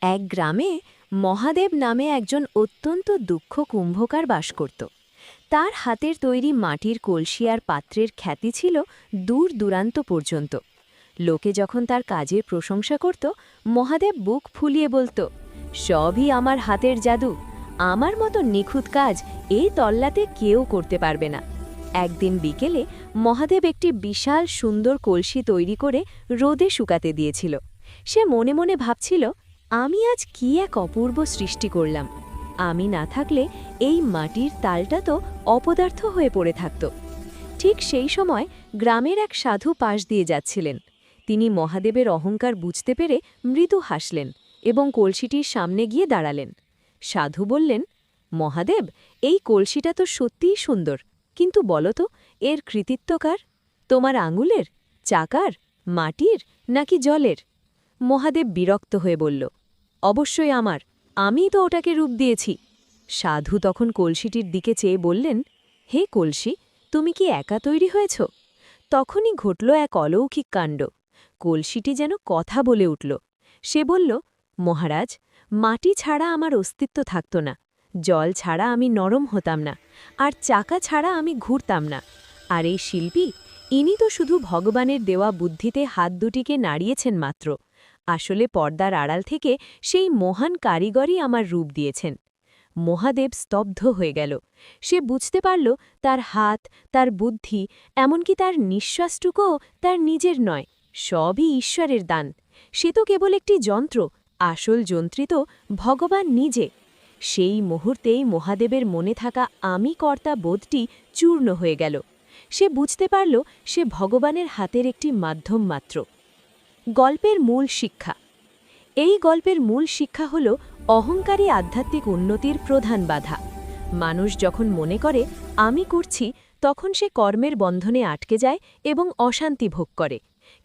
এক গ্রামে মহাদেব নামে একজন অত্যন্ত দুঃখ কুম্ভকার বাস করত। তার হাতের তৈরি মাটির কলসি আর পাত্রের খ্যাতি ছিল দূর দূরান্ত পর্যন্ত। লোকে যখন তার কাজের প্রশংসা করত, মহাদেব বুক ফুলিয়ে বলতো, সবই আমার হাতের জাদু, আমার মতো নিখুঁত কাজ এই তল্লাতে কেউ করতে পারবে না। একদিন বিকেলে মহাদেব একটি বিশাল সুন্দর কলসি তৈরি করে রোদে শুকাতে দিয়েছিল। সে মনে মনে ভাবছিল, আমি আজ কি এক অপূর্ব সৃষ্টি করলাম। আমি না থাকলে এই মাটির তালটা তো অপদার্থ হয়ে পড়ে থাকত। ঠিক সেই সময় গ্রামের এক সাধু পাশ দিয়ে যাচ্ছিলেন। তিনি মহাদেবের অহংকার বুঝতে পেরে মৃদু হাসলেন এবং কলসিটির সামনে গিয়ে দাঁড়ালেন। সাধু বললেন, মহাদেব, এই কলসিটা তো সত্যিই সুন্দর, কিন্তু বলো তো, এর কৃতিত্বকার? তোমার আঙুলের, চাকার, মাটির নাকি জলের? মহাদেব বিরক্ত হয়ে বলল, অবশ্যই আমার, আমিই তো ওটাকে রূপ দিয়েছি। সাধু তখন কলসিটির দিকে চেয়ে বললেন, হে কলসি, তুমি কি একা তৈরি হয়েছ? তখনই ঘটল এক অলৌকিক কাণ্ড। কলসিটি যেন কথা বলে উঠল। সে বলল, মহারাজ, মাটি ছাড়া আমার অস্তিত্ব থাকত না, জল ছাড়া আমি নরম হতাম না, আর চাকা ছাড়া আমি ঘুরতাম না। আর এই শিল্পী, ইনি তো শুধু ভগবানের দেওয়া বুদ্ধিতে হাত দুটিকে নাড়িয়েছেন মাত্র। আসলে পর্দার আড়াল থেকে সেই মহান কারিগরই আমার রূপ দিয়েছেন। মহাদেব স্তব্ধ হয়ে গেল। সে বুঝতে পারল, তার হাত, তার বুদ্ধি, এমনকি তার নিঃশ্বাসটুকুও তার নিজের নয়, সবই ঈশ্বরের দান। সে তো কেবল একটি যন্ত্র, আসল যন্ত্রী তো ভগবান নিজে। সেই মুহূর্তেই মহাদেবের মনে থাকা আমি কর্তা বোধটি চূর্ণ হয়ে গেল। সে বুঝতে পারল, সে ভগবানের হাতের একটি মাধ্যম মাত্র। গল্পের মূল শিক্ষা। এই গল্পের মূল শিক্ষা হল, অহংকারী আধ্যাত্মিক উন্নতির প্রধান বাধা। মানুষ যখন মনে করে আমি করছি, তখন সে কর্মের বন্ধনে আটকে যায় এবং অশান্তি ভোগ করে।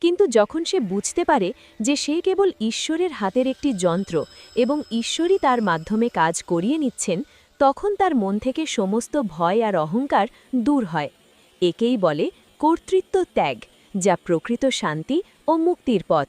কিন্তু যখন সে বুঝতে পারে যে সে কেবল ঈশ্বরের হাতের একটি যন্ত্র এবং ঈশ্বরই তার মাধ্যমে কাজ করিয়ে নিচ্ছেন, তখন তার মন থেকে সমস্ত ভয় আর অহংকার দূর হয়। একেই বলে কর্তৃত্ব ত্যাগ, যা প্রকৃত শান্তি ও মুক্তির পথ।